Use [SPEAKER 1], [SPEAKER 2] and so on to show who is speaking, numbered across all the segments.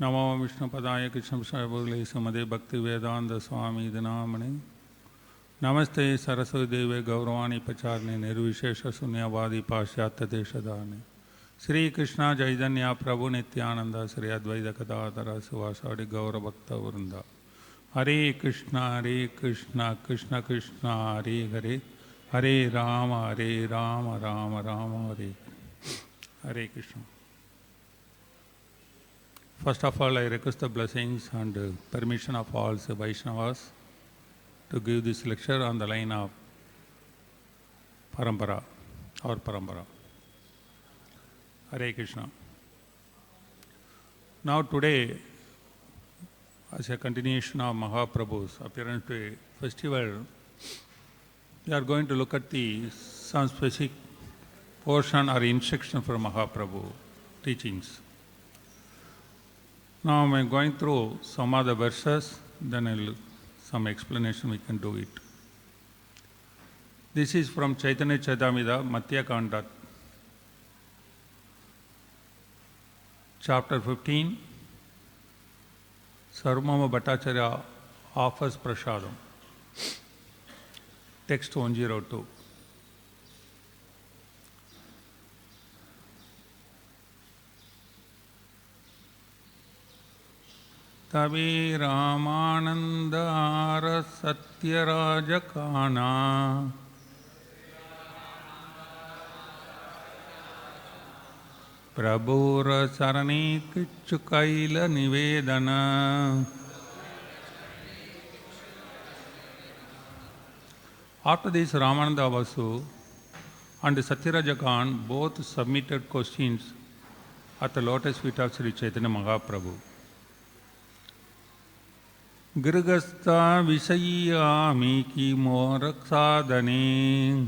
[SPEAKER 1] Namo Vishnu Padaya Krishna Bhagavate Samade Bhakti Vedanta Swami Dinamane Namaste Saraswati Deve Gauravani Pacharne Nirvishesha Sunyavadi Pashyatya Deshadane Sri Krishna Jaidanya Prabhu Nityananda Sri Advaita Kadadara Sivasadi Gaura Bhakta Vrinda Hare Krishna Krishna Krishna Hare Hare Hare Rama Rama Rama Hare Hare Krishna. First of all, I request the blessings and permission of all the Vaishnavas to give this lecture on the line of Parampara, our Parampara. Hare Krishna. Now today, as a continuation of Mahaprabhu's appearance to a festival, we are going to look at some specific portion or instruction from Mahaprabhu teachings. Now I am going through some of the verses, then some explanation we can do it. This is from Chaitanya Charitamrita, Matya Kanda, chapter 15. Sarvabhauma Bhattacharya offers prasadam. Text 102. Tavi Ramanandara Satya Rajakana Prabhura Sarani Kichukaila Nivedana. After this, Ramananda Vasu and Satyarajakan both submitted questions at the lotus feet of Sri Chaitanya Mahaprabhu. Girgastha Visayami ki moraksadane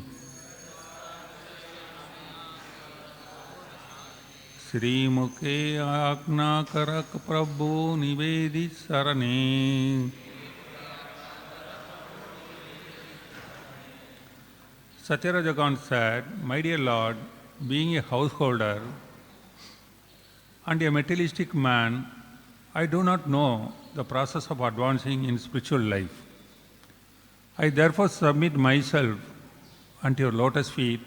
[SPEAKER 1] Sri Mukhe Agna Karak Prabhu Nivedi Sarane. Satyarajakan said, "My dear Lord, being a householder and a materialistic man, I do not know the process of advancing in spiritual life. I therefore submit myself unto your lotus feet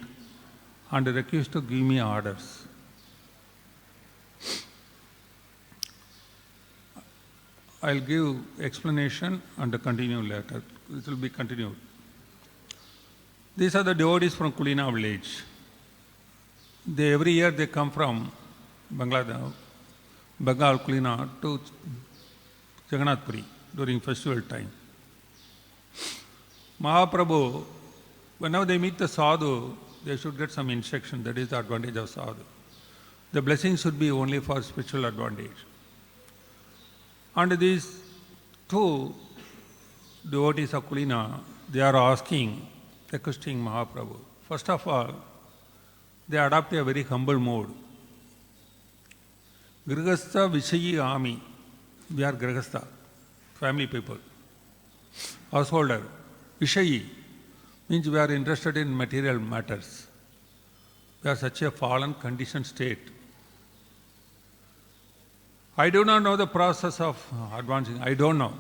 [SPEAKER 1] and request to give me orders." I'll give explanation and continue later. This will be continued. These are the devotees from Kulina village. Every year they come from Bengal, Kulina to Jagannath Puri during festival time. Mahaprabhu, whenever they meet the sadhu, they should get some instruction. That is the advantage of sadhu. The blessing should be only for spiritual advantage. And these two devotees of Kulina, they are requesting Mahaprabhu. First of all, they adopt a very humble mode. Grihastha Vishayi Ami. We are Grihastha, family people. Householder. Vishayi means we are interested in material matters. We are such a fallen, conditioned state. I do not know the process of advancing. I don't know.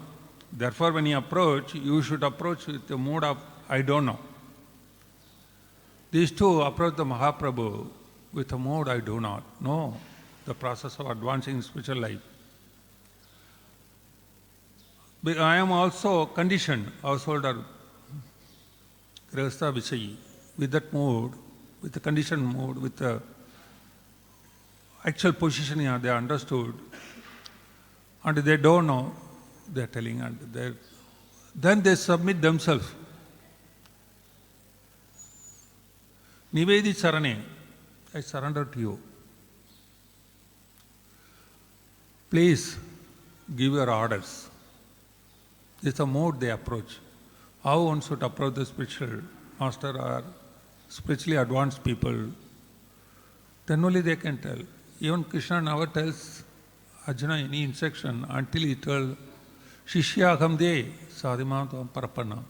[SPEAKER 1] Therefore, when you approach, you should approach with the mode of I don't know. These two approach the Mahaprabhu with a mode I do not know the process of advancing in spiritual life. But I am also conditioned, householder, Grihastha Visayi, with that mode, with the conditioned mode, with the actual position they understood, and they don't know, they are telling, and then they submit themselves. Nivedi Sarane, I surrender to you. Please give your orders. This is the mode they approach. How one should approach the spiritual master or spiritually advanced people, then only they can tell. Even Krishna never tells Arjuna any instruction until he tells Shishyagam de Sadhimantam Parapanna.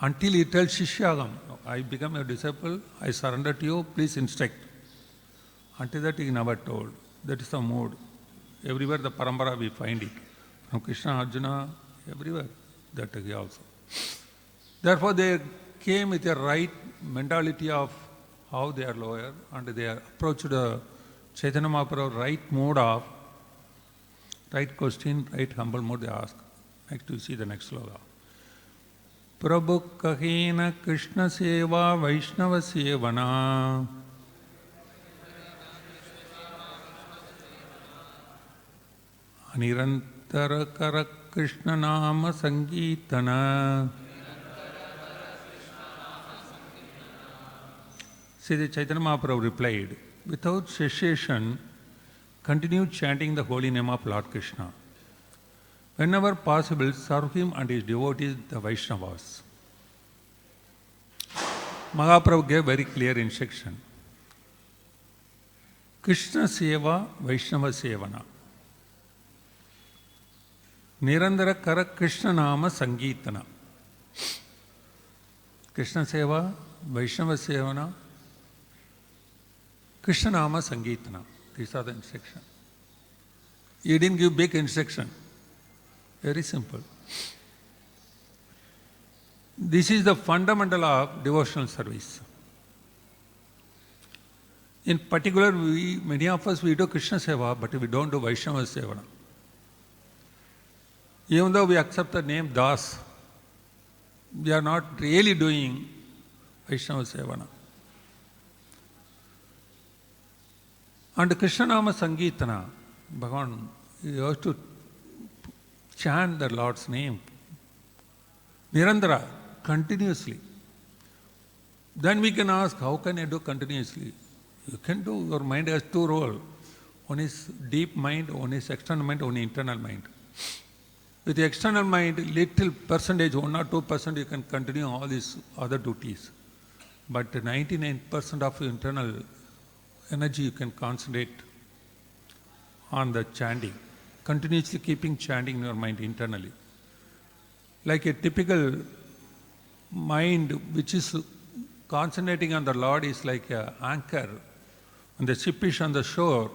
[SPEAKER 1] Until he tells Shishyagam, I become your disciple, I surrender to you, please instruct. Until that he never told. That is the mode Everywhere the parampara we find it. From Krishna, Arjuna, everywhere that he also. Therefore they came with a right mentality of how they are lower, and they approached Chaitanya Mahaprabhu right mode of, right question, right humble mode they ask. Next you see the next sloga. Prabhu kahena Krishna seva Vaishnava sevana Nirantara kara Krishna nama sangeetana. See, the Chaitanya Mahaprabhu replied, without cessation, continue chanting the holy name of Lord Krishna. Whenever possible, serve him and his devotees, the Vaishnavas. Mahaprabhu gave very clear instruction. Krishna seva, Vaishnava sevana. Nirandara kara Krishna nama sangeetana. Krishna seva, Vaishnava sevana, Krishna nama sangeetana. These are the instructions. He didn't give big instruction. Very simple. This is the fundamental of devotional service. In particular, many of us, we do Krishna seva, but we don't do Vaishnava sevana. Even though we accept the name Das, we are not really doing Vaishnava sevana. And Krishna nama sangeetana, Bhagavan, you have to chant the Lord's name. Nirandara, continuously. Then we can ask, how can I do continuously? You can do, your mind has two roles. One is deep mind, one is external mind, one is internal mind. With the external mind, little percentage, 1 or 2%, you can continue all these other duties. But 99% of your internal energy you can concentrate on the chanting. Continuously keeping chanting in your mind internally. Like a typical mind which is concentrating on the Lord is like an anchor. When the ship is on the shore,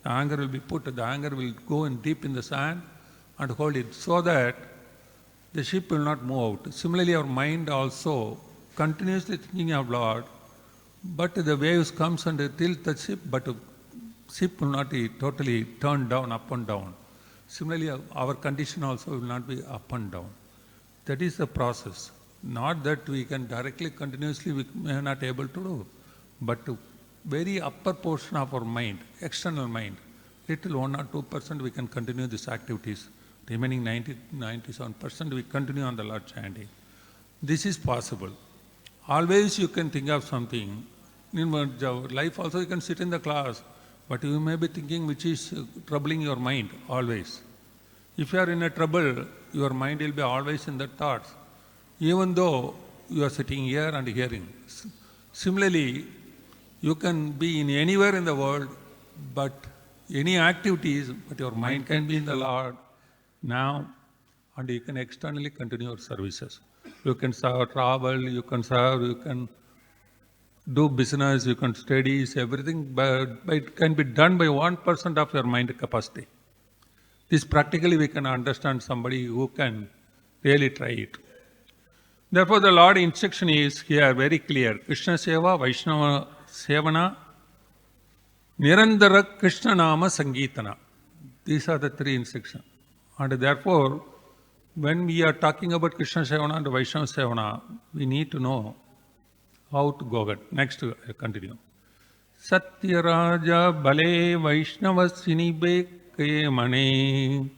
[SPEAKER 1] the anchor will be put, the anchor will go in deep in the sand and hold it so that the ship will not move out. Similarly, our mind also continuously thinking of Lord, but the waves comes and tilt the ship, but the ship will not be totally turned down, up and down. Similarly, our condition also will not be up and down. That is the process. Not that we can directly, continuously, we may not able to do, but very upper portion of our mind, external mind, little 1 or 2% we can continue these activities. Remaining 97% we continue on the Lord chanting. This is possible. Always you can think of something. In life also you can sit in the class, but you may be thinking which is troubling your mind always. If you are in a trouble, your mind will be always in the thoughts, even though you are sitting here and hearing. Similarly, you can be in anywhere in the world, but any activities, but your mind can be in the Lord now, and you can externally continue your services. You can travel, you can serve, you can do business, you can studies, everything, but it can be done by 1% of your mind capacity. This practically we can understand somebody who can really try it. Therefore, the Lord instruction is here very clear. Krishna Seva, Vaishnava Sevana, Nirandara Krishna Nama Sangeetana. These are the 3 instructions. And therefore, when we are talking about Krishna Sevana and Vaishnava Sevana, we need to know how to go ahead. Next, continue. Satya Raja Bale Vaishnava Sinibe Ke Mane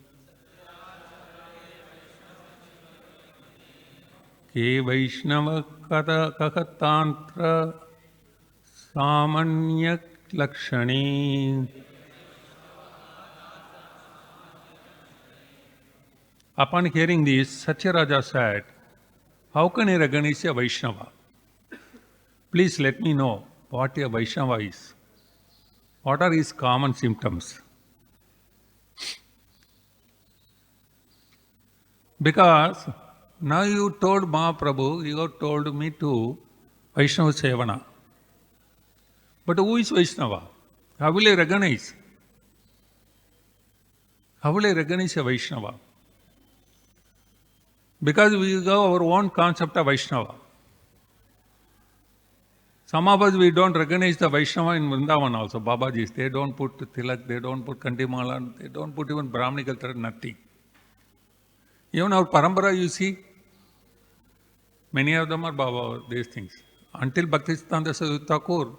[SPEAKER 1] Ke Vaishnava Kata Kakatantra Samanya Lakshani. Upon hearing this, Satya Raja said, how can I recognize a Vaishnava? Please let me know what a Vaishnava is. What are his common symptoms? Because now you told Mahaprabhu, you have told me to Vaishnava Sevana. But who is Vaishnava? How will I recognize? How will I recognize a Vaishnava? Because we have our own concept of Vaishnava. Some of us, we don't recognize the Vaishnava in Vrindavan also, Babajis. They don't put tilak, they don't put kantimala, they don't put even Brahminical thread, nothing. Even our parampara, you see, many of them are Baba, these things. Until Bhaktisiddhanta Saraswati Thakur,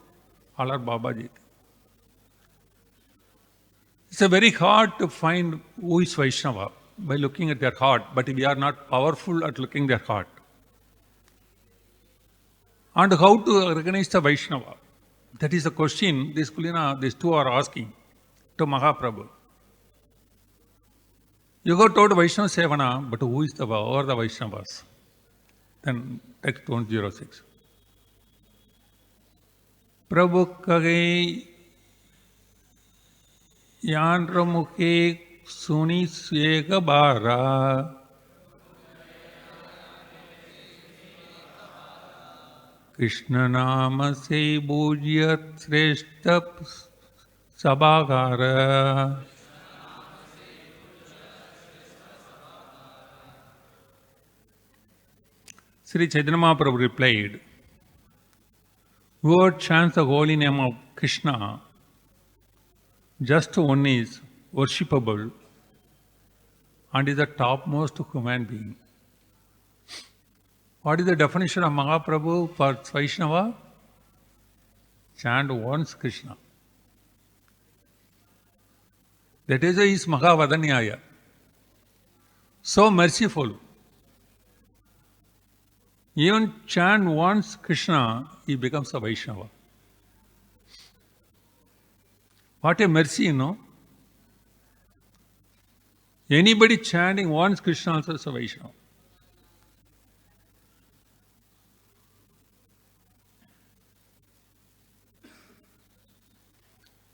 [SPEAKER 1] all are Babaji. It's a very hard to find who is Vaishnava by looking at their heart, but we are not powerful at looking their heart. And how to recognize the Vaishnava? That is the question these two are asking to Mahaprabhu. You go to Vaishnava Sevana, but who is who are the Vaishnavas? Then text 106. Prabhu kage yantra mukhe suni svega bara Krishna nama se bhujyat shreshta sabhagara. Sri Chaitanya Mahaprabhu replied, whoever chants the holy name of Krishna, just one is worshipable and is the topmost human being. What is the definition of Mahaprabhu for Vaishnava? Chant once Krishna. That is why he is Mahavadanyaya. So merciful. Even chant once Krishna, he becomes a Vaishnava. What a mercy, you know. Anybody chanting once Krishna also is a Vaishnava.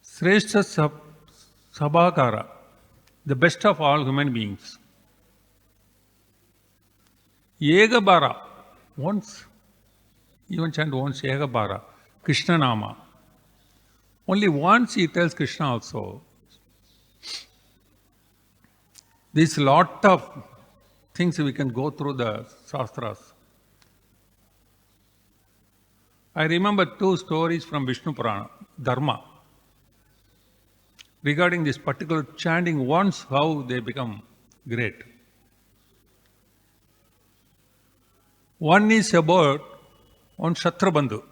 [SPEAKER 1] Shrestha Sabhakara, the best of all human beings. Yegabara, once, even chant once Yegabara, Krishna Nama. Only once he tells Krishna also. There's a lot of things we can go through the Shastras. I remember two stories from Vishnu Purana, Dharma, regarding this particular chanting once, how they become great. One is about one Shatrabandhu.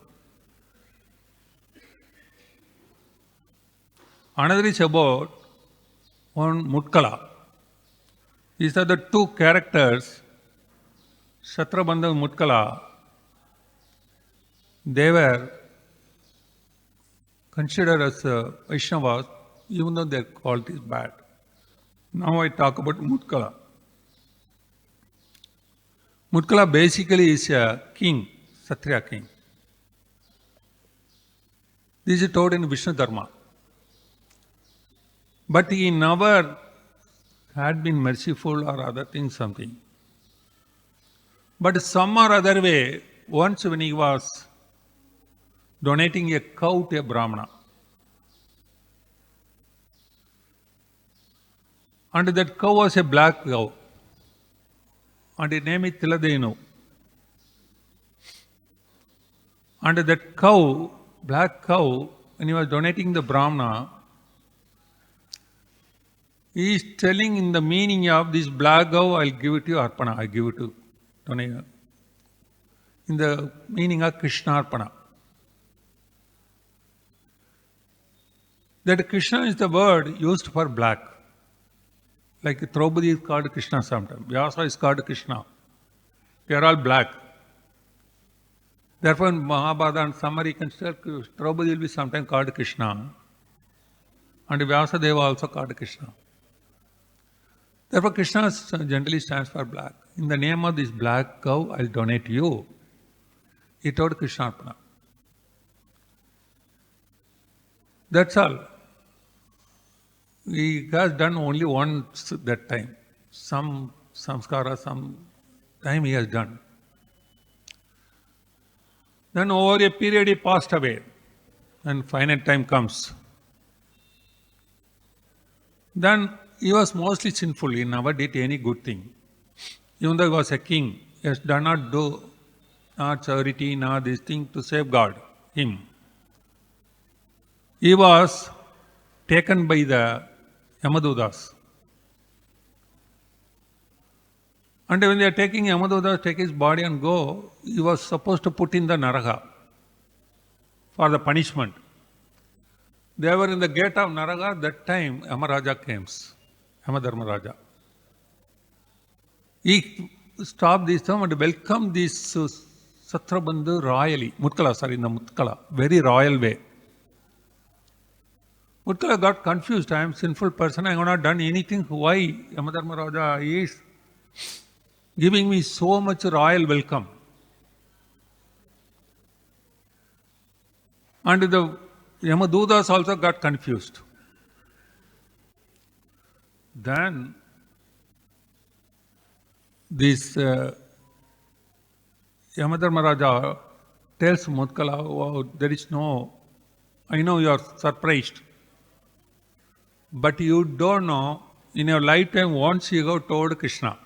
[SPEAKER 1] Another is about one Mutkala. These are the two characters, Shatrabandhu and Mutkala. They were considered as Vaishnavas, even though their quality is bad. Now I talk about Mutkala. Mutkala basically is a king, Satriya king. This is told in Vishnu Dharma. But he never had been merciful or other things something. But some or other way, once when he was donating a cow to a Brahmana, and that cow was a black cow, and his name is Tiladenu. And that cow, black cow, when he was donating the Brahmana, he is telling in the meaning of this black cow, I'll give it to you, Arpana, I give it to donate. In the meaning of Krishna Arpana. That Krishna is the word used for black. Like Draupadi is called Krishna sometimes. Vyasa is called Krishna. We are all black. Therefore, in Mahabharata and summary, Draupadi will be sometimes called Krishna. And Vyasa Deva also called Krishna. Therefore, Krishna generally stands for black. In the name of this black cow, I'll donate you. He told Krishna Arpana. That's all. He has done only once that time. Some samskara, some time he has done. Then over a period he passed away. And finite time comes. Then he was mostly sinful. He never did any good thing. Even though he was a king, he has done not do not charity, nor this thing to safeguard him. He was taken by the Yamadutas. And when they are taking Yamadutas, take his body and go, he was supposed to put in the Naraka for the punishment. They were in the gate of Naraka. That time Yamaraja came, Yamadharmaraja. He stopped this time and welcomed this Satrabandhu royally. In the Mutkala, very royal way. Mutkala got confused. I am a sinful person. I have not done anything. Why Yamadharmaraja is giving me so much royal welcome? And the Yamadutas also got confused. Then this Yamadharmaraja tells Mutkala, oh, there is no, I know you are surprised, but you don't know, in your lifetime once you have told Krishna.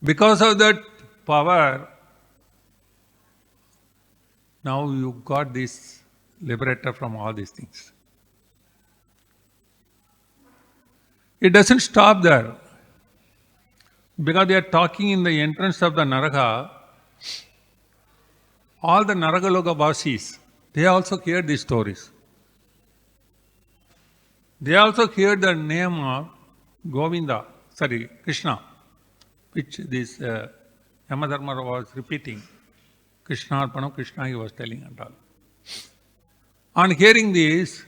[SPEAKER 1] Because of that power, now you got this liberator from all these things. It doesn't stop there. Because they are talking in the entrance of the Naraka, all the Narakaloka Vasis, they also hear these stories. They also hear the name of Krishna, which this Yamadharma was repeating. Krishna Arpanam, Krishna he was telling and all. On hearing this,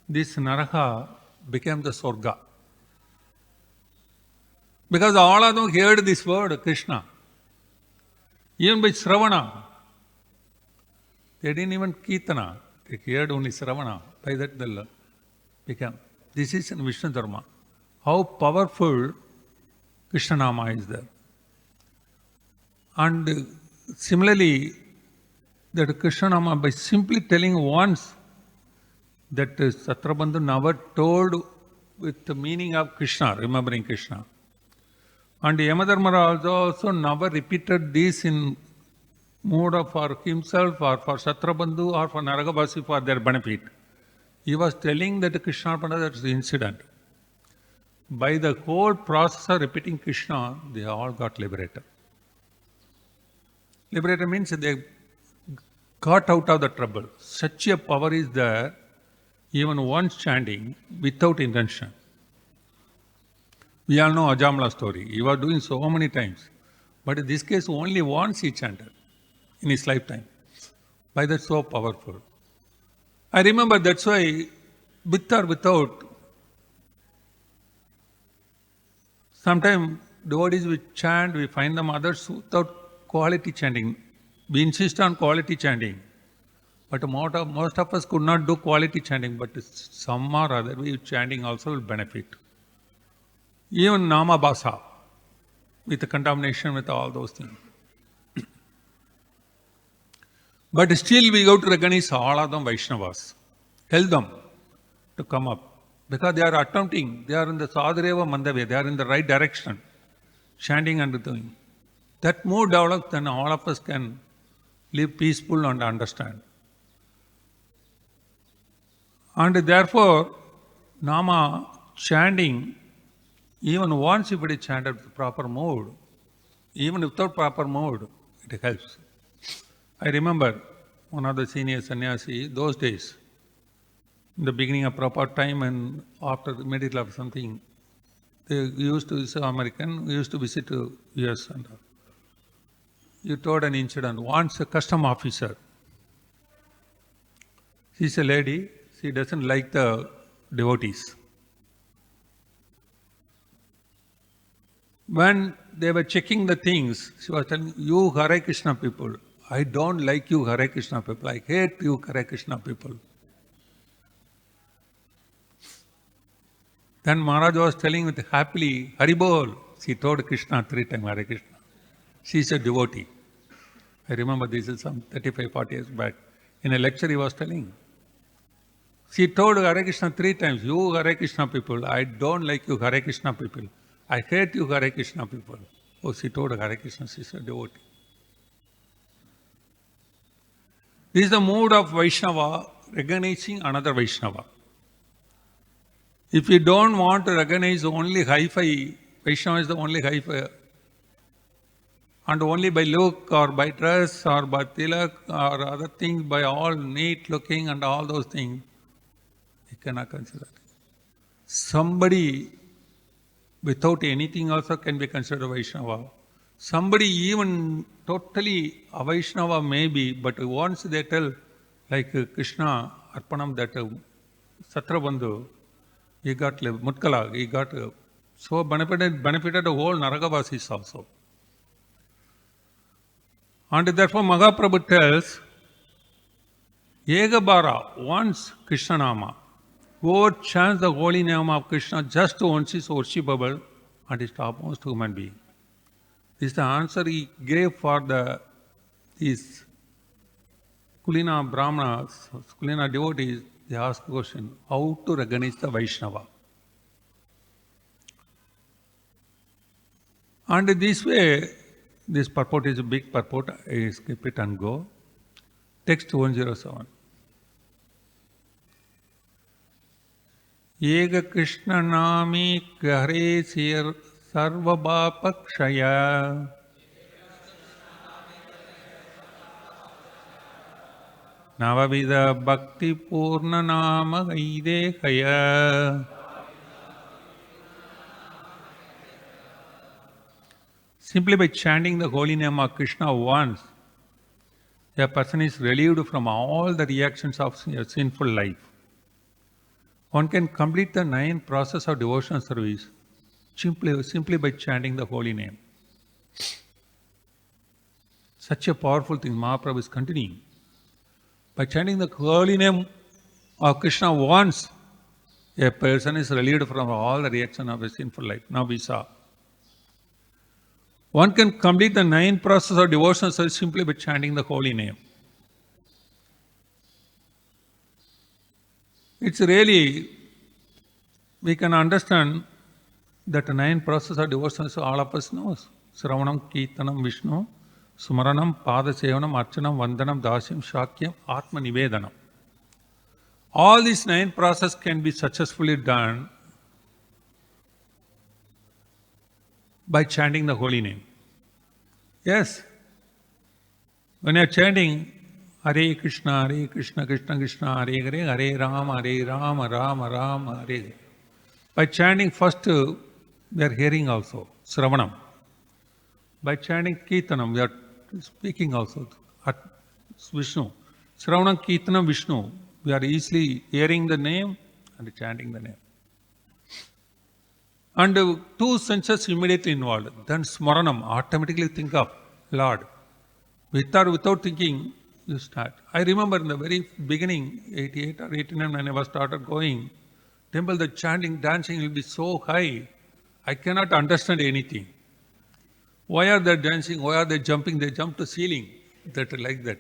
[SPEAKER 1] this Naraka became the Swarga. Because all of them heard this word, Krishna. Even by Sravana. They didn't even Kirtana. They heard only Sravana. By that they became. This is in Vishnu Dharma. How powerful Krishna Nama is there. And similarly, that Krishna Nama, by simply telling once that Satrabandhu never told with the meaning of Krishna, remembering Krishna. And Yamadharmaraja also never repeated this in mood of for himself or for Satrabandhu or for Naragavasi for their benefit. He was telling that Krishna Arpana, that's the incident. By the whole process of repeating Krishna, they all got liberated. Liberated means they got out of the trouble. Such a power is there, even once chanting without intention. We all know Ajamla story. He was doing so many times. But in this case, only once he chanted in his lifetime. Why that's so powerful? I remember that's why, with or without, sometimes devotees we chant, we find them others without quality chanting. We insist on quality chanting. But most of us could not do quality chanting, but some or other way chanting also will benefit. Even Nama Bhasa, with the contamination, with all those things. But still we go to recognize all of them Vaishnavas. Help them to come up. Because they are attempting, they are in the Sadhareva Mandavya, they are in the right direction, chanting and doing. That more develops, then all of us can live peaceful and understand. And therefore, Nama chanting, even once if it is chanted with proper mode, even without proper mode, it helps. I remember one of the senior sannyasi, those days, in the beginning of proper time and after the middle of something, they used to visit American, we used to visit US and all. You told an incident. Once a custom officer, she's a lady, she doesn't like the devotees. When they were checking the things, she was telling, you Hare Krishna people, I don't like you Hare Krishna people, I hate you Hare Krishna people. Then Maharaj was telling with happily, Haribol, she told Krishna 3 times, Hare Krishna. She is a devotee. I remember this is some 35, 40 years back. In a lecture he was telling. She told Hare Krishna 3 times, you Hare Krishna people, I don't like you Hare Krishna people. I hate you Hare Krishna people. Oh, she told Hare Krishna, she said devotee. This is the mood of Vaishnava, recognizing another Vaishnava. If you don't want to recognize only hi-fi, Vaishnava is the only hi-fi, and only by look or by dress or by tilak or other things, by all neat looking and all those things, you cannot consider. Somebody without anything also can be considered Vaishnava. Somebody even totally a Vaishnava may be, but once they tell, like Krishna, Arpanam, that Satrabandhu, he got Mutkala, he got so benefited the whole Naragavasis also. And therefore Mahaprabhu tells, Egabara, once Krishna Nama, whoever chants the holy name of Krishna just once is worshipable and is topmost human being. This is the answer he gave for these Kulina Brahmanas, Kulina devotees. They asked the question, how to recognize the Vaishnava? And this way, this purport is a big purport. I skip it and go. Text 107. Ega Krishna Nami Hare Sir Sarva Bapakshaya Navavida Bhakti Purna Nama Gaidehaya. Simply by chanting the holy name of Krishna once, a person is relieved from all the reactions of a sinful life. One can complete the 9 process of devotional service simply by chanting the holy name. Such a powerful thing, Mahaprabhu is continuing. By chanting the holy name of Krishna once, a person is relieved from all the reaction of a sinful life. Now we saw. One can complete the 9 process of devotional service simply by chanting the holy name. It's really, we can understand that 9 process of devotional service all of us knows. Sravanam, Kirtanam, Vishnu, Sumaranam, Pada Sevanam, Archanam, Vandanam, Dasyam, Shakyam, Atma Nivedanam. All these 9 processes can be successfully done by chanting the holy name. Yes. When you are chanting Hare Krishna, Krishna Krishna, Hare Hare, Hare Rama, Rama Rama, Hare. By chanting first, we are hearing also, Sravanam. By chanting Kirtanam, we are speaking also, at Vishnu. Sravanam, Kirtanam, Vishnu. We are easily hearing the name and chanting the name. And 2 senses immediately involved. Then Smaranam, automatically think of Lord. Without thinking, you start. I remember in the very beginning, 88 or 89, when I was started going, temple, the chanting, dancing will be so high, I cannot understand anything. Why are they dancing? Why are they jumping? They jump to ceiling, like that.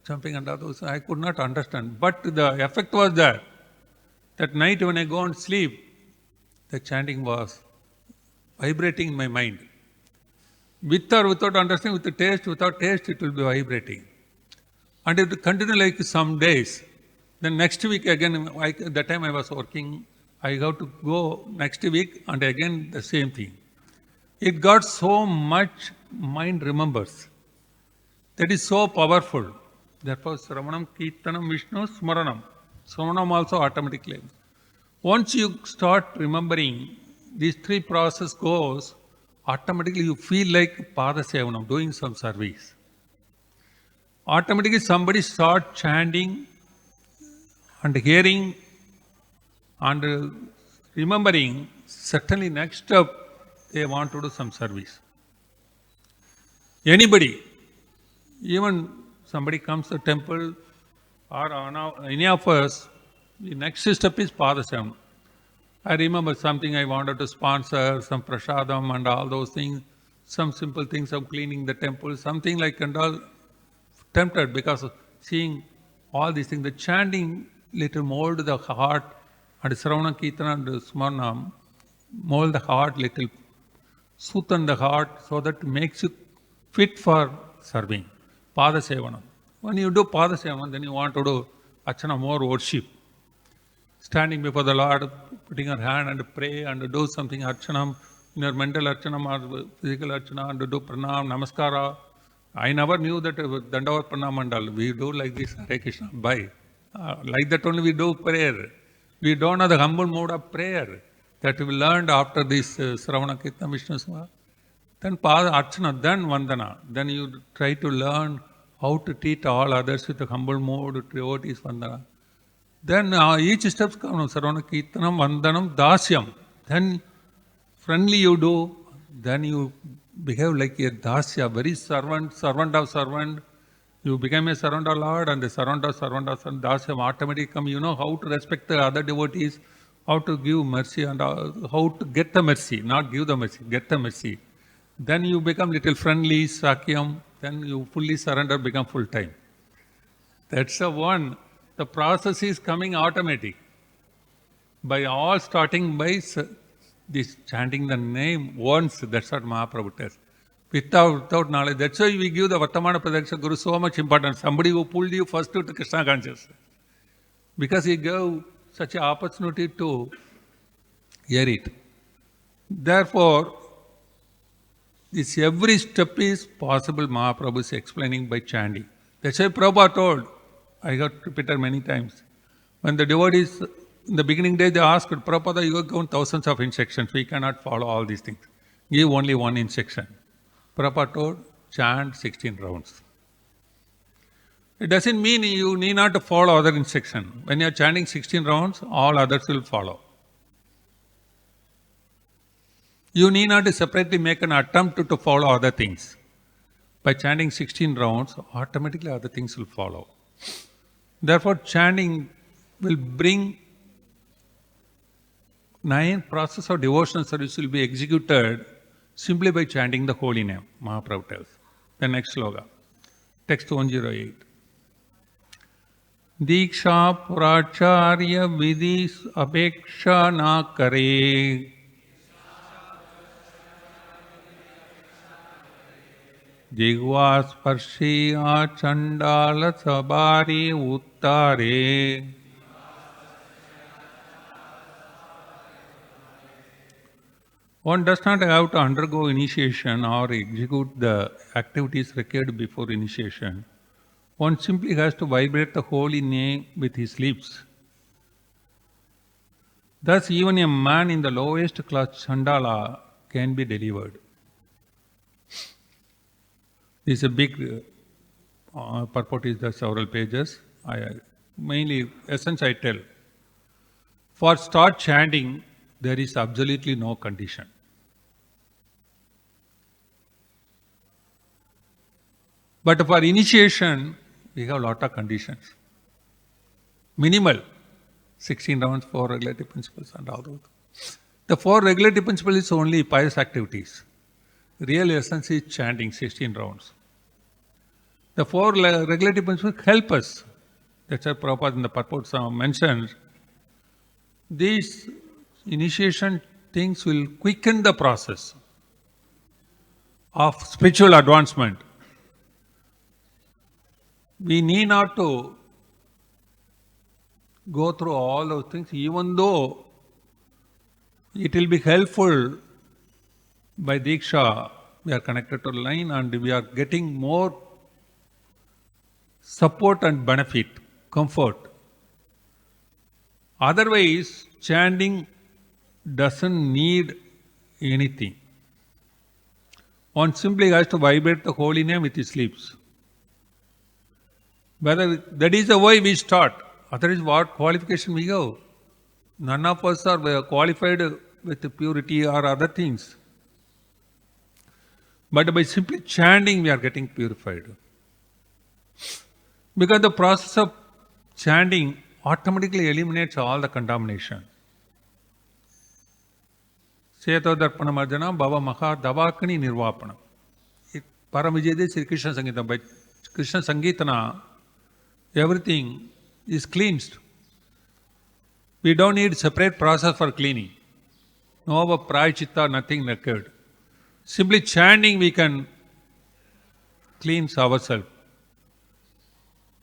[SPEAKER 1] Jumping and others, I could not understand. But the effect was there. That night when I go and sleep, the chanting was vibrating in my mind. With or without understanding, with the taste, without taste, it will be vibrating. And it will continue like some days. Then next week again, that time I was working, I have to go next week and again the same thing. It got so much mind remembers. That is so powerful. Therefore, Sravanam, Kirtanam, Vishnu, Smaranam. Smaranam also automatically. Once you start remembering, these 3 process goes, automatically you feel like Pada Sevanam, doing some service. Automatically somebody start chanting and hearing and remembering, certainly next step they want to do some service. Anybody, even somebody comes to the temple or any of us, the next step is Pada Sevanam. I remember something I wanted to sponsor, some prasadam and all those things, some simple things of cleaning the temple, something like and all, tempted because of seeing all these things. The chanting little mold the heart, and Sravana Kirtana and Smarnam mold the heart little, soothen the heart so that it makes you fit for serving. Pada Sevanam. When you do Pada Sevanam, then you want to do Archana, more worship. Standing before the Lord, putting your hand and pray and do something Archanam, in your mental Archanam or physical Archana, and do Pranam, Namaskara. I never knew that Dandavat Pranam Mandal. We do like this, Hare Krishna, bye. Like that only we do prayer. We don't know the humble mode of prayer that we learned after this Sravana Kirtana Vishnu Sma. Then Pada Archana, then Vandana. Then you try to learn how to treat all others with a humble mode, devotees Vandana. Then each step comes, Saravana Kirtanam, Vandanam, Dasyam. Then friendly you do, then you behave like a Dasya, very servant of servant. You become a servant of Lord and the servant of Dasyam automatically come. You know how to respect the other devotees, how to give mercy and how to get the mercy, not give the mercy, get the mercy. Then you become little friendly, Sakyam, then you fully surrender, become full time. That's the one. The process is coming automatic. By all starting by this chanting the name once, that's what Mahaprabhu tells. Without knowledge. That's why we give the Vartamana Pradaksha Guru so much importance. Somebody who pulled you first to Krishna consciousness. Because he gave such an opportunity to hear it. Therefore, this every step is possible, Mahaprabhu is explaining by chanting. That's why Prabhupada told, I got repeated many times. When the devotees, in the beginning days, they asked, Prabhupada, you have given thousands of instructions. We cannot follow all these things. Give only one instruction. Prabhupada told, chant 16 rounds. It doesn't mean you need not to follow other instruction. When you are chanting 16 rounds, all others will follow. You need not to separately make an attempt to follow other things. By chanting 16 rounds, automatically other things will follow. Therefore, chanting will bring 9 process of devotional service will be executed simply by chanting the holy name, Mahaprabhu tells. The next sloga, text 108. Diksha Puracharya Vidis Apeksha Na Kare Jigva Sparshi Chandala Sabari Uttare. One does not have to undergo initiation or execute the activities required before initiation. One simply has to vibrate the holy name with his lips. Thus, even a man in the lowest class Chandala can be delivered. This is a big purport, is the several pages. Mainly, essence I tell. For start chanting, there is absolutely no condition. But for initiation, we have a lot of conditions. Minimal, 16 rounds, 4 regulative principles and all those. The 4 regulative principles is only pious activities. Real essence is chanting 16 rounds. The 4 regulative principles help us. That's why Prabhupada in the purports mentions. These initiation things will quicken the process of spiritual advancement. We need not to go through all those things, even though it will be helpful by Diksha. We are connected to the line and we are getting more support and benefit, comfort. Otherwise, chanting doesn't need anything. One simply has to vibrate the holy name with his lips. Whether that is the way we start. Otherwise, what qualification we have? None of us are qualified with purity or other things. But by simply chanting, we are getting purified. Because the process of chanting automatically eliminates all the contamination. Seto Darpana Marjana Bhava Maha Davakani Nirvapana. Paramvijayade Sri Krishna Sangitana. By Krishna Sangitana, everything is cleansed. We don't need separate process for cleaning. No praychitta, nothing required. Simply chanting we can cleanse ourselves.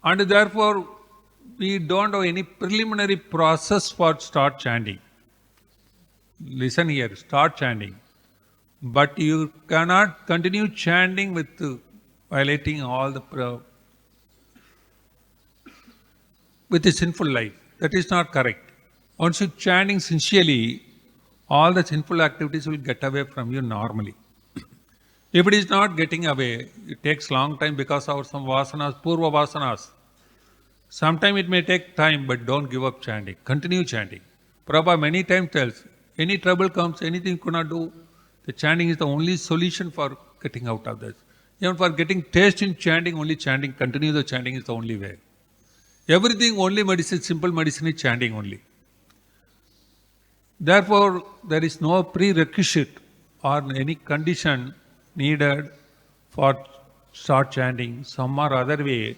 [SPEAKER 1] And therefore, we don't have any preliminary process for start chanting. Listen here, start chanting. But you cannot continue chanting with violating all the with a sinful life. That is not correct. Once you chanting sincerely, all the sinful activities will get away from you normally. If it is not getting away, it takes long time because of some vasanas, purva vasanas. Sometime it may take time, but don't give up chanting. Continue chanting. Prabhupada many times tells, any trouble comes, anything you cannot do, the chanting is the only solution for getting out of this. Even for getting taste in chanting, only chanting, continue the chanting is the only way. Everything only medicine, simple medicine is chanting only. Therefore, there is no prerequisite or any condition needed for start chanting. Some or other way,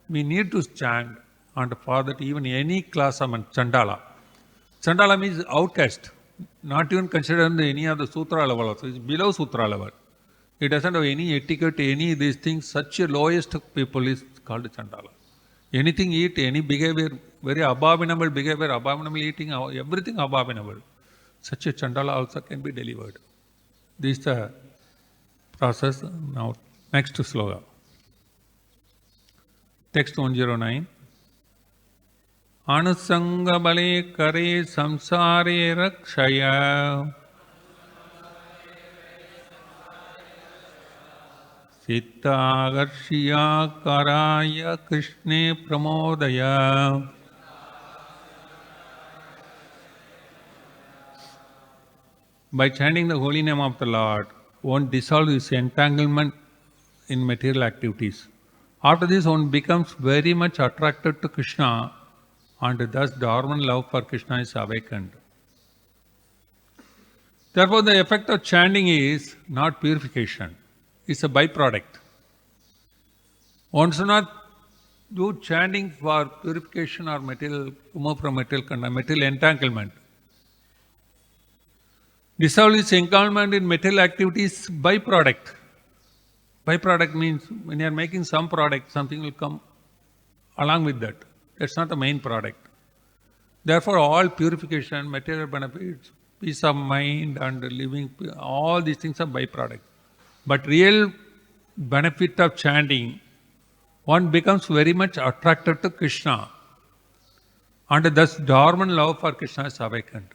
[SPEAKER 1] we need to chant, and for that even any class of Chandala. Chandala means outcast, not even considered any of the Sutra level also. It's below Sutra level. It doesn't have any etiquette, any of these things. Such a lowest people is called Chandala. Anything eat, any behavior, very abominable behavior, abominable eating, everything abominable. Such a Chandala also can be delivered. This is the process. Now, next sloga. Text 109. Anusanga bale kare samsare rakshaya Sitta agarshiya karaya Krishne pramodaya. By chanting the holy name of the Lord, one dissolves his entanglement in material activities. After this, one becomes very much attracted to Krishna, and thus dormant love for Krishna is awakened. Therefore, the effect of chanting is not purification, it's a byproduct. One should not do chanting for purification or material, remove from material entanglement. Dissolve its entanglement in material activities byproduct. Byproduct means when you are making some product, something will come along with that. That's not the main product. Therefore, all purification, material benefits, peace of mind and living, all these things are byproduct. But real benefit of chanting, one becomes very much attracted to Krishna, and thus dormant love for Krishna is awakened.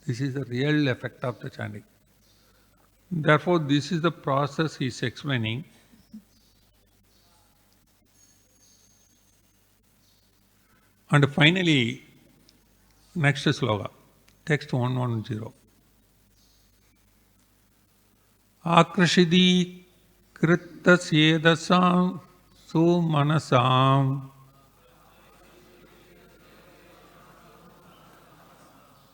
[SPEAKER 1] This is the real effect of the chanting. Therefore, this is the process he is explaining. And finally, next sloga, text 110. Akrashidi kritta syedasam sumanasam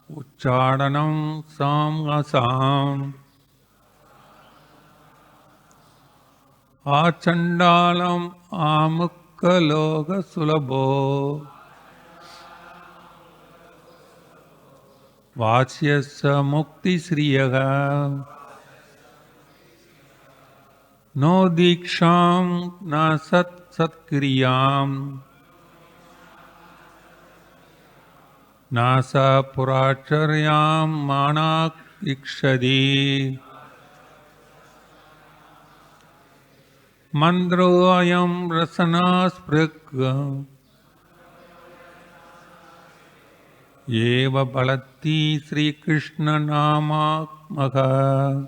[SPEAKER 1] Uchchadanam samgasam Achandalam amukkaloga sulabho Vasyasa mukti sriyaga No diksham na satkriyam Nasa puracharyam manak ikshadi Mandro ayam rasana sprikha Eva balati Sri Krishna nama maha.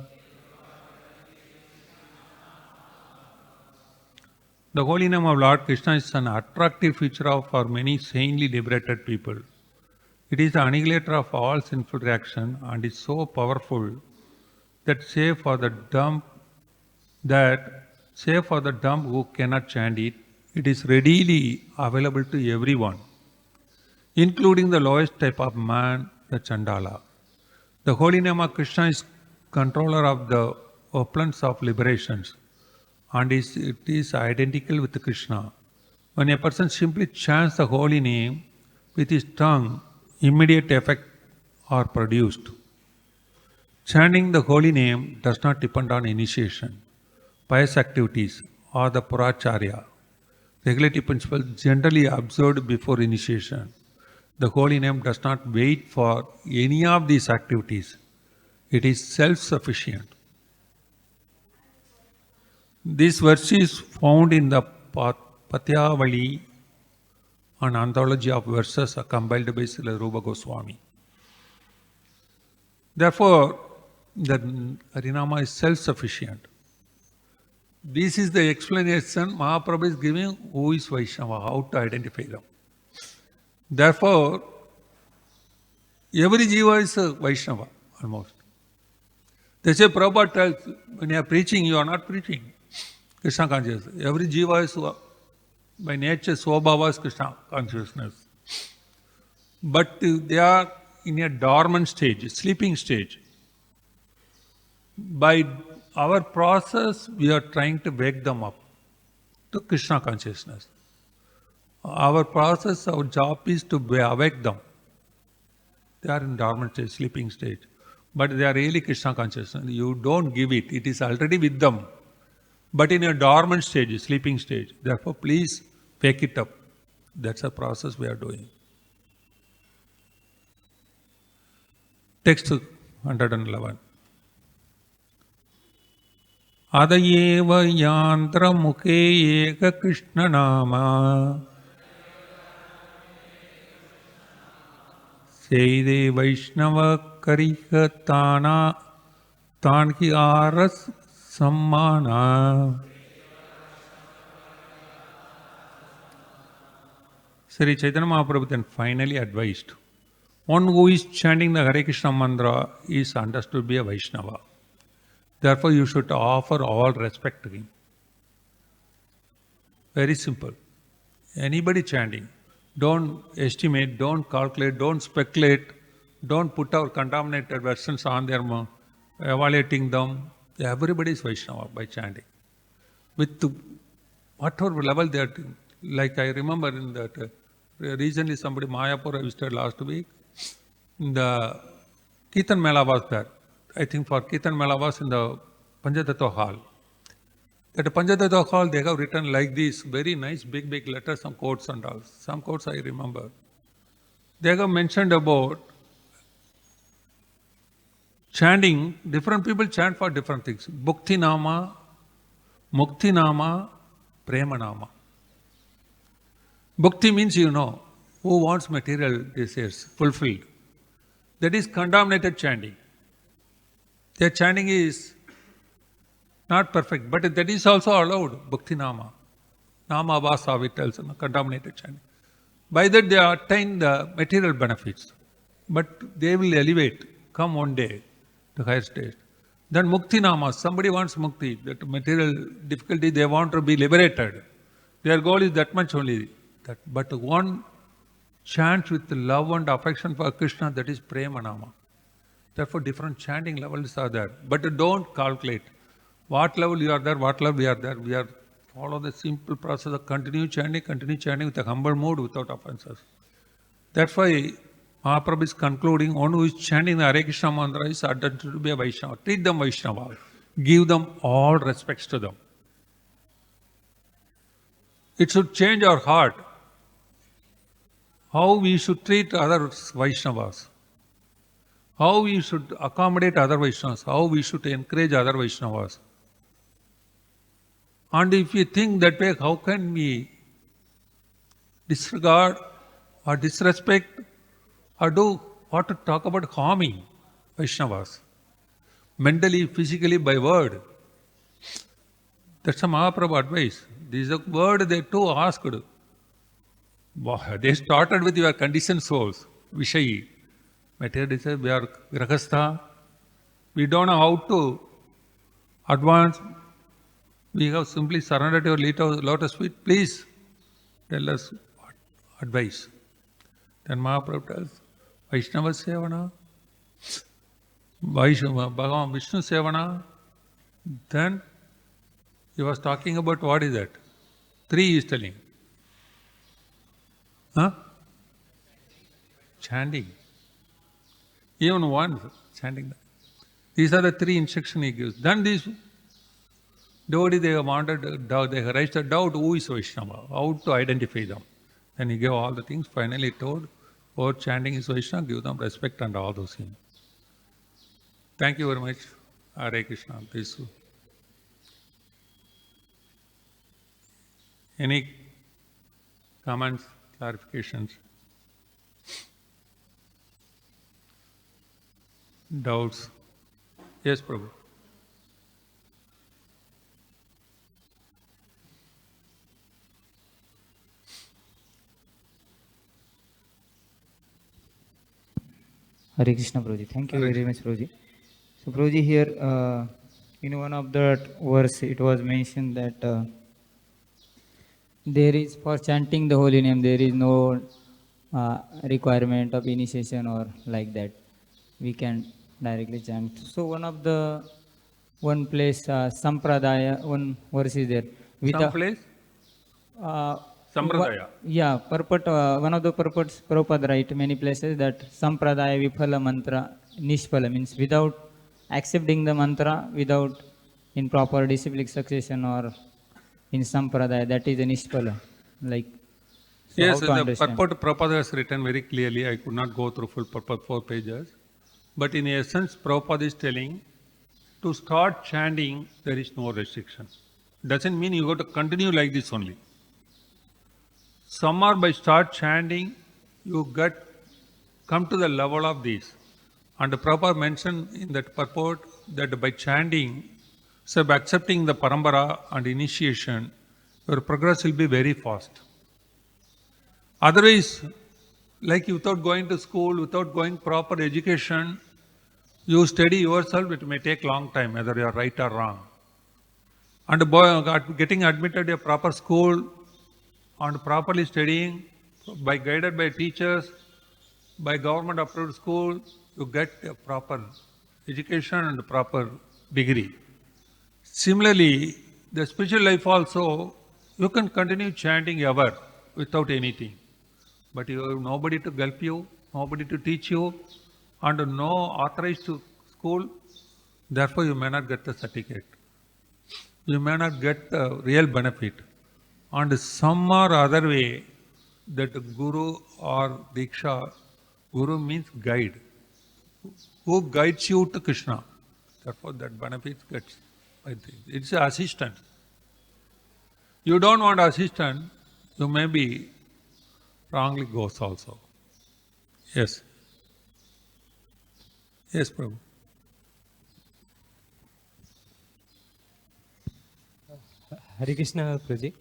[SPEAKER 1] The holy name of Lord Krishna is an attractive feature for many saintly liberated people. It is the annihilator of all sinful reaction and is so powerful that save for the dumb who cannot chant it, it is readily available to everyone, including the lowest type of man, the Chandala. The holy name of Krishna is controller of the opulence of liberations, and it is identical with Krishna. When a person simply chants the holy name with his tongue, immediate effect are produced. Chanting the holy name does not depend on initiation, pious activities, or the Puracharya. Regulative principles generally observed before initiation. The holy name does not wait for any of these activities. It is self-sufficient. This verse is found in the Patyavali, an anthology of verses compiled by Srila Rupa Goswami. Therefore, the Harinama is self-sufficient. This is the explanation Mahaprabhu is giving who is Vaishnava, how to identify them. Therefore, every jiva is a Vaishnava almost. They say Prabhupada tells, when you are preaching, you are not preaching Krishna consciousness. Every jiva is by nature Swabhava is Krishna consciousness. But they are in a dormant stage, sleeping stage. By our process, we are trying to wake them up to Krishna consciousness. Our process, our job is to awake them. They are in dormant stage, sleeping stage. But they are really Krishna consciousness. You don't give it. It is already with them. But in a dormant stage, sleeping stage. Therefore, please wake it up. That's a process we are doing. Text 111. Adayeva yantra mukhe eka Krishna nama Seide Vaishnava Kariha Tana Tanki Aras Sammana. Sri Chaitanya Mahaprabhu then finally advised, one who is chanting the Hare Krishna mantra is understood to be a Vaishnava. Therefore, you should offer all respect to him. Very simple. Anybody chanting, don't estimate, don't calculate, don't speculate, don't put our contaminated versions on their mouth, evaluating them. Everybody is Vaishnava by chanting. With whatever level they are, like I remember in that, recently somebody, Mayapur, I visited last week, the Kirtan Mela was there. I think for Kirtan Mela was in the Panchatattva hall. That Panchatattva hall, they have written like this, very nice big letters, some quotes and all. Some quotes I remember. They have mentioned about chanting, different people chant for different things. Bhukti Nama, Mukti Nama, Prema Nama. Bhukti means you know, who wants material desires fulfilled. That is contaminated chanting. Their chanting is not perfect, but that is also allowed, Bhakti Nama. Nama Vasa, it tells, contaminated chanting. By that they attain the material benefits, but they will elevate, come one day to higher stage. Then Mukti Nama, somebody wants Mukti, that material difficulty, they want to be liberated. Their goal is that much only. But one chants with love and affection for Krishna, that is Prema Nama. Therefore, different chanting levels are there. But don't calculate what level you are there, what level we are there. We are follow the simple process of continue chanting with a humble mood without offenses. That's why Mahaprabhu is concluding, one who is chanting the Hare Krishna mantra is adopted to be a Vaishnava. Treat them Vaishnava. Give them all respects to them. It should change our heart. How we should treat other Vaishnavas. How we should accommodate other Vaishnavas, how we should encourage other Vaishnavas. And if we think that way, how can we disregard or disrespect or do what to talk about harming Vaishnavas? Mentally, physically, by word. That's a Mahaprabhu advice. This is a word they too asked. They started with your conditioned souls, Vishayi. Material desire, we are Grahastha. We don't know how to advance. We have simply surrendered your lotus feet. Please tell us what advice. Then Mahaprabhu tells, Vaishnava Sevana, Bhagavan Vishnu Sevana. Then he was talking about what is that? 3 he is telling. chanting. Even once, chanting. These are the 3 instructions he gives. Then these devotees, they have raised a doubt, who is Vaishnava, how to identify them. Then he gave all the things, finally told, chanting is Vaishnava, give them respect and all those things. Thank you very much. Hare Krishna. Please. Any comments, clarifications, doubts? Yes, Prabhu.
[SPEAKER 2] Hare Krishna, Prabhuji. Thank you very much, Prabhuji. So, Prabhuji, here in one of the verse, it was mentioned that there is, for chanting the holy name, there is no requirement of initiation or like that. We can directly chant. So, one place, Sampradaya, one verse is there.
[SPEAKER 1] Some place? Sampradaya.
[SPEAKER 2] One of the purports, Prabhupada write many places that Sampradaya Viphala Mantra Nishphala means without accepting the mantra, without in proper disciplic succession or in Sampradaya, that is a Nishphala. Like, so
[SPEAKER 1] yes,
[SPEAKER 2] how to
[SPEAKER 1] the purport Prabhupada has written very clearly. I could not go through full purport, 4 pages. But in essence, Prabhupada is telling, to start chanting, there is no restriction. Doesn't mean you got to continue like this only. Some are by start chanting, you come to the level of this. And the Prabhupada mentioned in that purport that by chanting, so by accepting the parampara and initiation, your progress will be very fast. Otherwise, like without going to school, without going proper education, you study yourself, it may take long time, whether you are right or wrong. And getting admitted to a proper school and properly studying, guided by teachers, by government approved school, you get a proper education and a proper degree. Similarly, the spiritual life also, you can continue chanting ever without anything. But you have nobody to help you, nobody to teach you, and no authorized school, therefore you may not get the certificate. You may not get the real benefit. And some or other way, that Guru or Diksha, Guru means guide, who guides you to Krishna. Therefore that benefit gets, I think. It's an assistant. You don't want assistant, you may be wrongly goes also. Yes. Yes, Prabhu.
[SPEAKER 3] Hare Krishna, Prabhuji.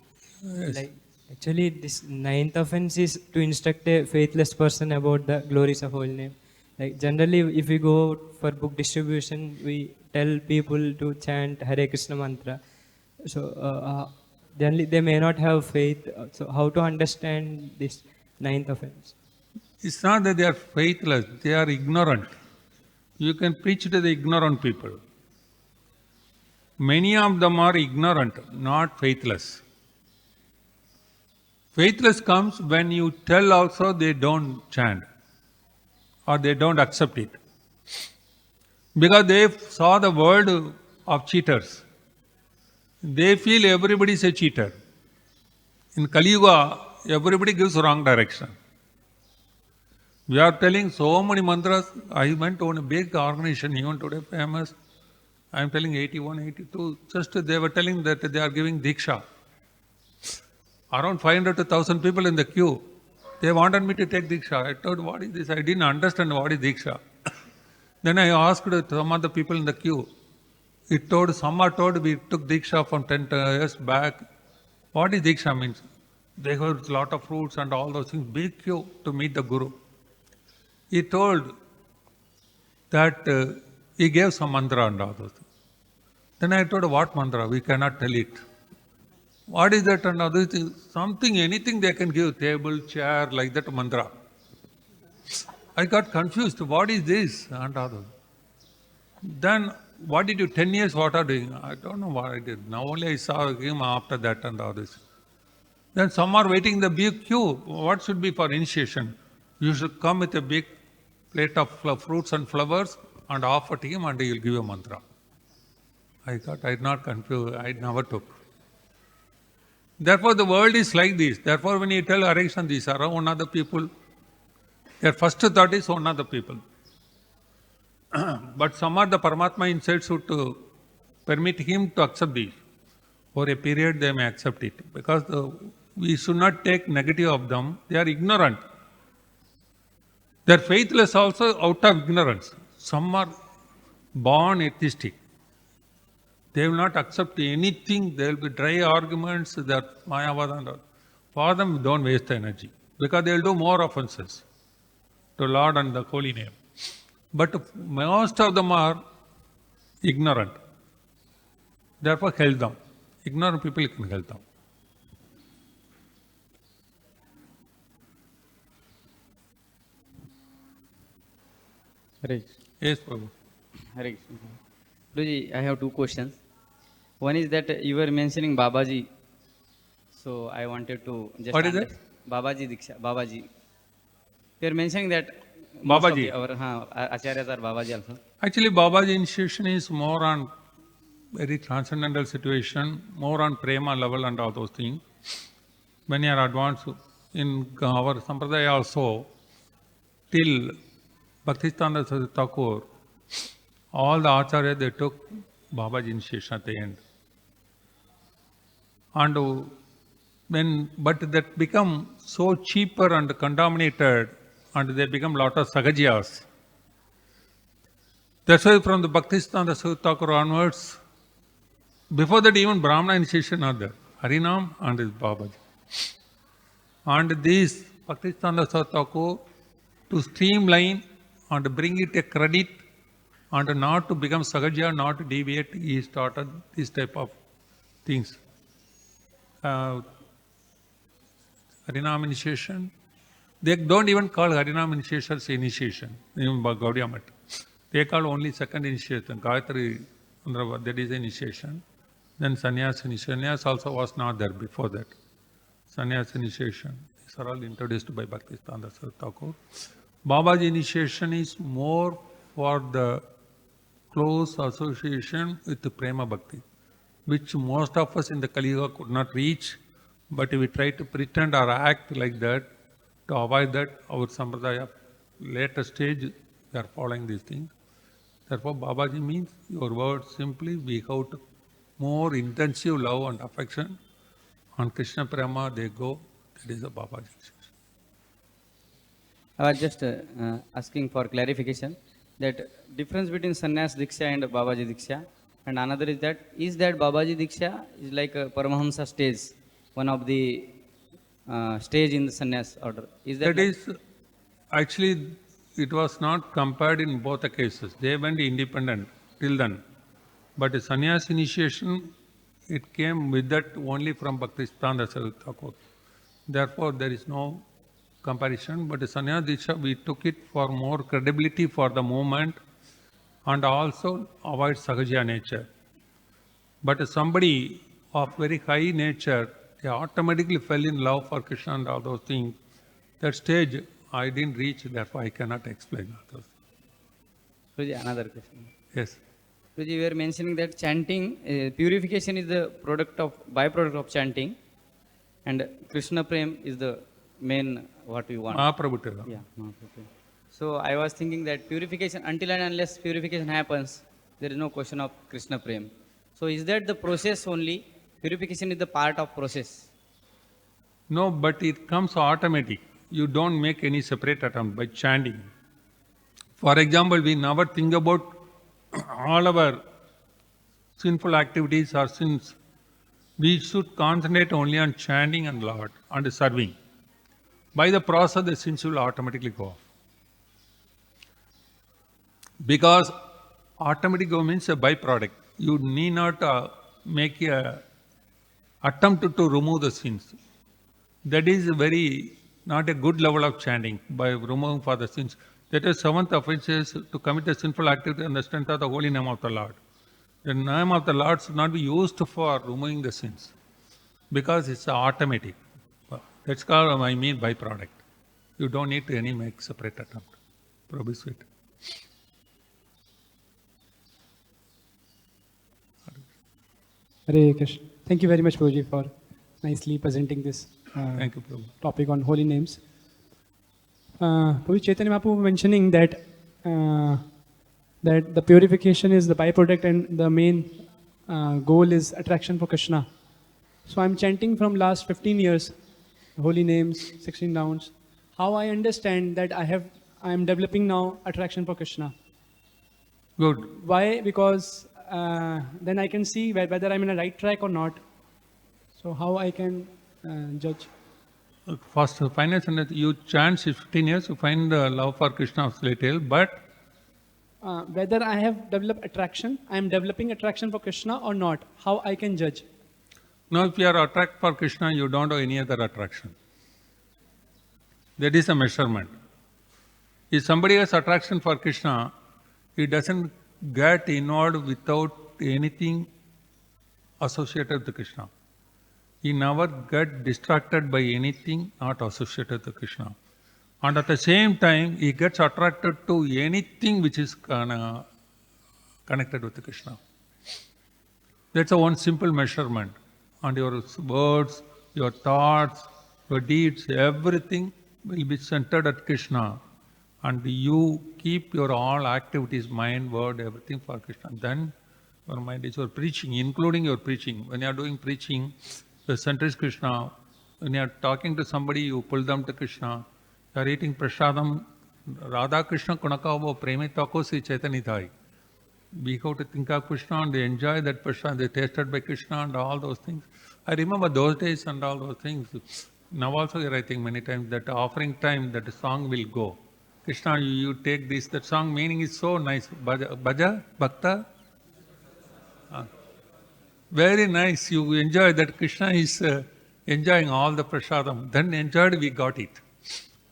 [SPEAKER 1] Yes.
[SPEAKER 3] Like, actually, this 9th offense is to instruct a faithless person about the glories of holy name. Like generally, if we go for book distribution, we tell people to chant Hare Krishna mantra. So generally, they may not have faith. So how to understand this 9th offense?
[SPEAKER 1] It's not that they are faithless; they are ignorant. You can preach to the ignorant people. Many of them are ignorant, not faithless. Faithless comes when you tell also they don't chant or they don't accept it. Because they saw the world of cheaters. They feel everybody is a cheater. In Kali Yuga, everybody gives wrong direction. We are telling so many mantras. I went to a big organization, even today famous. I am telling 81, 82. Just they were telling that they are giving Diksha. Around 500 to 1,000 people in the queue. They wanted me to take Diksha. I told, what is this? I didn't understand what is Diksha. Then I asked some of the people in the queue. Some are told we took Diksha from 10 years back. What is Diksha means? They have a lot of fruits and all those things. Big queue to meet the Guru. He told that he gave some mantra and all those things. Then I told, what mantra? We cannot tell it. What is that and other things? Something, anything they can give, table, chair, like that mantra. I got confused. What is this? And other. Then, what did you, 10 years, what are you doing? I don't know what I did. Now only I saw him after that and all this. Then some are waiting in the big queue. What should be for initiation? You should come with a big plate of fruits and flowers and offer to him, and he will give you a mantra. I thought I did not confuse, I never took. Therefore, the world is like this. Therefore, when you tell Hare Krishna, these are one other people, their first thought is one other people. But somehow the Paramatma inside should permit him to accept these. For a period, they may accept it. Because we should not take negative of them. They are ignorant. They are faithless also out of ignorance. Some are born atheistic. They will not accept anything. There will be dry arguments, that Mayavad and all. For them, don't waste the energy. Because they will do more offenses to Lord and the holy name. But most of them are ignorant. Therefore, help them. Ignorant people can help them.
[SPEAKER 4] Hare
[SPEAKER 1] Yes, Prabhu.
[SPEAKER 4] Hare Krishna. Guruji, I have two questions. One is that you were mentioning Babaji. So I wanted to just...
[SPEAKER 1] What is it?
[SPEAKER 4] Babaji Diksha. Babaji. You are mentioning that...
[SPEAKER 1] Babaji.
[SPEAKER 4] Our Acharyas are Babaji also.
[SPEAKER 1] Actually, Babaji initiation is more on very transcendental situation, more on prema level and all those things. When you are advanced in our Sampradaya also, till Bhaktisiddhanta Saraswati Thakur, all the Acharyas, they took Babaji initiation at the end. And but that become so cheaper and contaminated, and they become lot of Sagajiyas. That's why from the Bhaktisiddhanta Saraswati Thakur onwards, before that even Brahmana initiation are there, Harinam and his Babaji. And this Bhaktisiddhanta Saraswati Thakur, to streamline and bring it a credit and not to become Sagajiya, not to deviate, he started this type of things. Harinam initiation, they don't even call Harinam initiation initiation, even Gaudiya Math. They call only second initiation, Gayatri, that is initiation. Then Sannyas initiation. Sannyas also was not there before that. Sannyas initiation. These are all introduced by Bhaktisiddhanta Saraswati Thakur. Babaji initiation is more for the close association with the Prema Bhakti, which most of us in the Kali Yuga could not reach, but we try to pretend or act like that. To avoid that, our Sampradaya, later stage, they are following these things. Therefore, Babaji means your word simply, we have to more intensive love and affection. On Krishna Prema, they go, that is the Babaji.
[SPEAKER 4] I was just asking for clarification that difference between Sannyas Diksha and Babaji Diksha, and another is that Babaji Diksha is like a Paramahamsa stage, one of the stage in the Sannyas order. Is that?
[SPEAKER 1] That is, actually, it was not compared in both the cases. They went independent till then. But the Sannyas initiation, it came with that only from Bhaktisiddhanta Saraswati Thakur. Therefore, there is no comparison. But the Sannyas Diksha, we took it for more credibility for the movement and also avoid Sagajiya nature. But somebody of very high nature, they automatically fell in love for Krishna and all those things. That stage I didn't reach, therefore I cannot explain all those.
[SPEAKER 4] Guruji, another question.
[SPEAKER 1] Yes.
[SPEAKER 4] Guruji, you were mentioning that chanting, purification is the byproduct of chanting, and Krishna Prem is the main what we want.
[SPEAKER 1] Mahaprabhu Tera.
[SPEAKER 4] Yeah, Mahaprabhu. So I was thinking that purification, until and unless purification happens, there is no question of Krishna Prem. So is that the process only? Purification is the part of process.
[SPEAKER 1] No, but it comes automatic. You don't make any separate attempt by chanting. For example, we never think about all our sinful activities or sins. We should concentrate only on chanting and Lord and serving. By the process, the sins will automatically go off. Because automatic go means a byproduct. You need not make a attempt to remove the sins. That is not a good level of chanting by removing for the sins. That is seventh offense is to commit a sinful activity on the strength of the holy name of the Lord. The name of the Lord should not be used for removing the sins because it's automatic. That's called, I mean, byproduct. You don't need to any make separate attempt. Prabhu is sweet.
[SPEAKER 5] Hare Krishna. Thank you very much, Prabhuji, for nicely presenting this
[SPEAKER 1] Thank you, Prabhu.
[SPEAKER 5] topic on holy names. Prabhuji Chaitanya Mahaprabhu mentioning that that the purification is the byproduct and the main goal is attraction for Krishna. So I'm chanting from last 15 years, holy names, 16 rounds. How I understand that I am developing now attraction for Krishna.
[SPEAKER 1] Good.
[SPEAKER 5] Why? Because then I can see whether I'm in a right track or not. So how I can judge?
[SPEAKER 1] First, find you chant 15 years, you find the love for Krishna of little, but
[SPEAKER 5] whether I have developed attraction, I am developing attraction for Krishna or not, how I can judge?
[SPEAKER 1] now if you are attracted for Krishna, you don't have any other attraction. That is a measurement. If somebody has attraction for Krishna, he doesn't get involved without anything associated with Krishna. He never get distracted by anything not associated with Krishna. And at the same time, he gets attracted to anything which is connected with Krishna. That's a one simple measurement. And your words, your thoughts, your deeds, everything will be centered at Krishna. And you keep your all activities, mind, word, everything for Krishna. Then your mind is your preaching, including your preaching. When you are doing preaching, the center is Krishna. When you are talking to somebody, you pull them to Krishna. You are eating prasadam, Radha Krishna Kunakavo Premitako Sri Chaitanyadai. We have to think of Krishna and they enjoy that prasad, they tasted by Krishna and all those things. I remember those days and all those things. Now also I think many times that offering time, that song will go. Krishna, you take this, that song meaning is so nice. Bhaja, Bhakta. Very nice, you enjoy that Krishna is enjoying all the prasadam. Then enjoyed, we got it.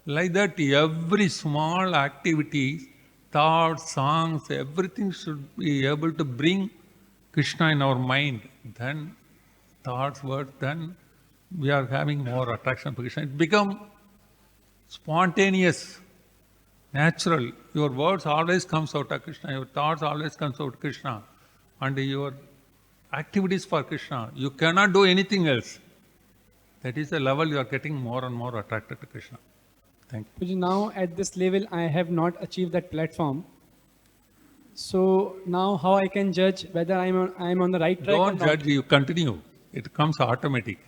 [SPEAKER 1] Like that, every small activity, thoughts, songs, everything should be able to bring Krishna in our mind. Then thoughts, words, then we are having more attraction for Krishna. It becomes spontaneous, natural. Your words always comes out of Krishna, your thoughts always comes out of Krishna. And your activities for Krishna, you cannot do anything else. That is the level you are getting more and more attracted to Krishna. Thank you.
[SPEAKER 5] Because now at this level, I have not achieved that platform. So now how I can judge whether I am on the right track or
[SPEAKER 1] Don't
[SPEAKER 5] not?
[SPEAKER 1] judge, you continue. It comes automatic.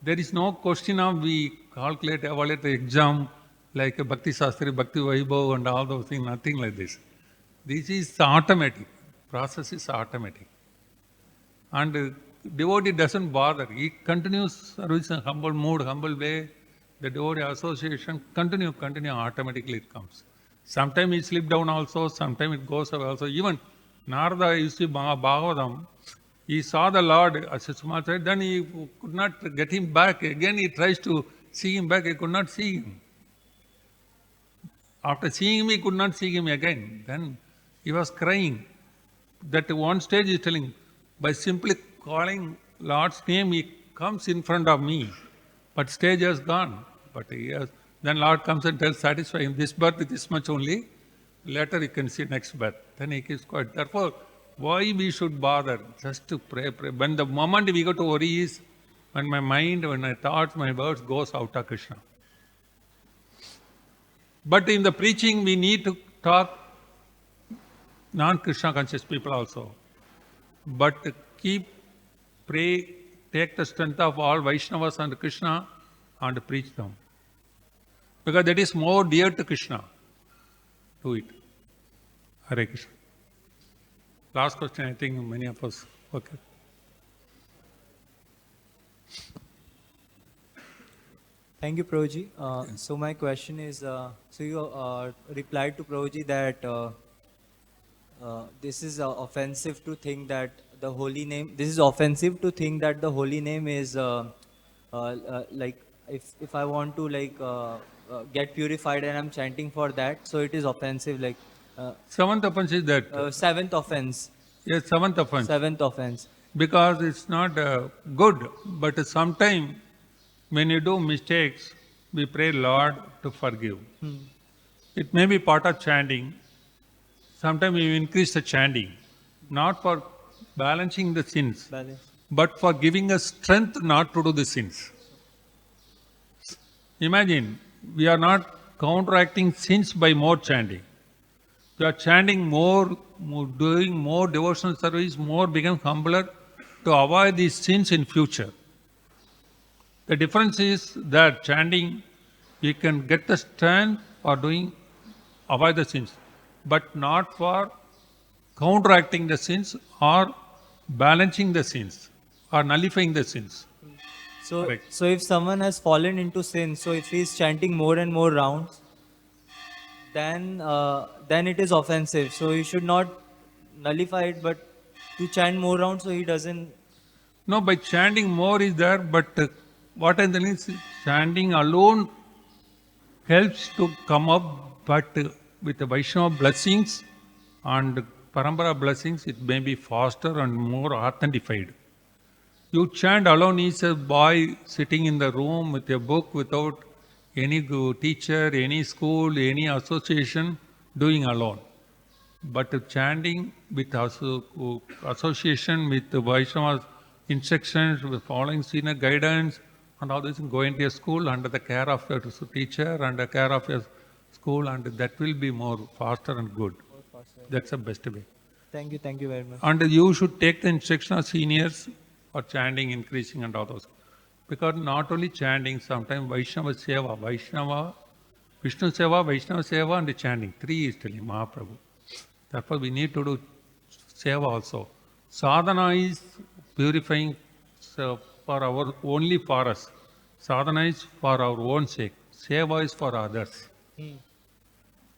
[SPEAKER 1] There is no question of we calculate, evaluate the exam like a Bhakti Shastri, Bhakti Vaibhav and all those things, nothing like this. This is automatic. Process is automatic. And devotee doesn't bother. He continues service in humble mood, humble way. The devotee association continue, automatically it comes. Sometimes it slips down also, sometimes it goes away also. Even Narada, you see Bhagavatam, he saw the Lord as a small child, then he could not get him back. Again he tries to see him back, he could not see him. After seeing him, he could not see him again. Then he was crying. That one stage is telling, by simply calling Lord's name, he comes in front of me. But stage has gone. But then Lord comes and tells, satisfy him, this birth is this much only. Later you can see next birth. Then he keeps quiet. Therefore, why we should bother? Just to pray. When the moment we go to worry is, when my mind, when my thoughts, my words goes out of Krishna. But in the preaching, we need to talk non-Krishna conscious people also. But pray, take the strength of all Vaishnavas and Krishna and preach them. Because that is more dear to Krishna. Do it. Hare Krishna. Last question, I think many of us. Okay.
[SPEAKER 6] Thank you, Prabhuji. So my question is, so you replied to Prabhuji that this is offensive to think that the holy name, this is offensive to think that the holy name is like, if I want to like get purified and I'm chanting for that, so it is offensive, like
[SPEAKER 1] Seventh offense is that.
[SPEAKER 6] seventh offense.
[SPEAKER 1] Yes, seventh offense.
[SPEAKER 6] Seventh offense.
[SPEAKER 1] Because it's not good, but sometimes when you do mistakes, we pray Lord to forgive. It may be part of chanting. Sometimes we increase the chanting, not for balancing the sins, but for giving us strength not to do the sins. Imagine, we are not counteracting sins by more chanting. We are chanting more, doing more devotional service, more become humbler to avoid these sins in future. The difference is that chanting, you can get the strength for avoid the sins, but not for counteracting the sins or balancing the sins or nullifying the sins.
[SPEAKER 6] So,
[SPEAKER 1] Correct.
[SPEAKER 6] so if someone has fallen into sin, so if he is chanting more and more rounds, then it is offensive. So he should not nullify it, but to chant more rounds so he doesn't.
[SPEAKER 1] No, by chanting more is there, but what I'm telling is chanting alone helps to come up, but with the Vaishnava blessings and Parampara blessings, it may be faster and more authenticated. You chant alone is a boy sitting in the room with a book without any teacher, any school, any association, doing alone. But chanting with association with the Vaishnava instructions, with following senior guidance, and all this, going to a school under the care of your teacher, under care of your school, and that will be more faster and good. That's the best way.
[SPEAKER 6] Thank you very much.
[SPEAKER 1] And you should take the instruction of seniors for chanting, increasing and all those. Because not only chanting, sometimes Vaishnava Seva, Vishnu Seva, Vaishnava Seva and chanting. 3 is telling Mahaprabhu. Therefore we need to do Seva also. Sadhana is purifying only for us. Sadhana is for our own sake. Seva is for others.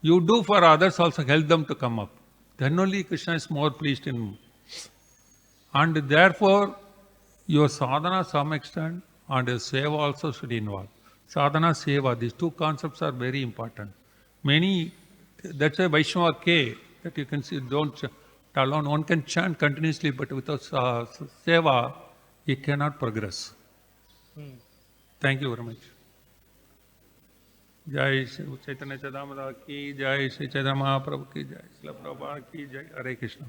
[SPEAKER 1] You do for others also, help them to come up. Then only Krishna is more pleased in. And therefore, your sadhana some extent and your seva also should involve. Sadhana, seva, these two concepts are very important. That's why Vaishnava K, that you can see, don't chant alone. One can chant continuously, but without seva, he cannot progress. Thank you very much. Jai Shri Chaitanya Chadamada ki Jai, Shri Chaitanya Mahaprabhu ki Jai, Srila Prabhupada ki Jai, Hare Krishna.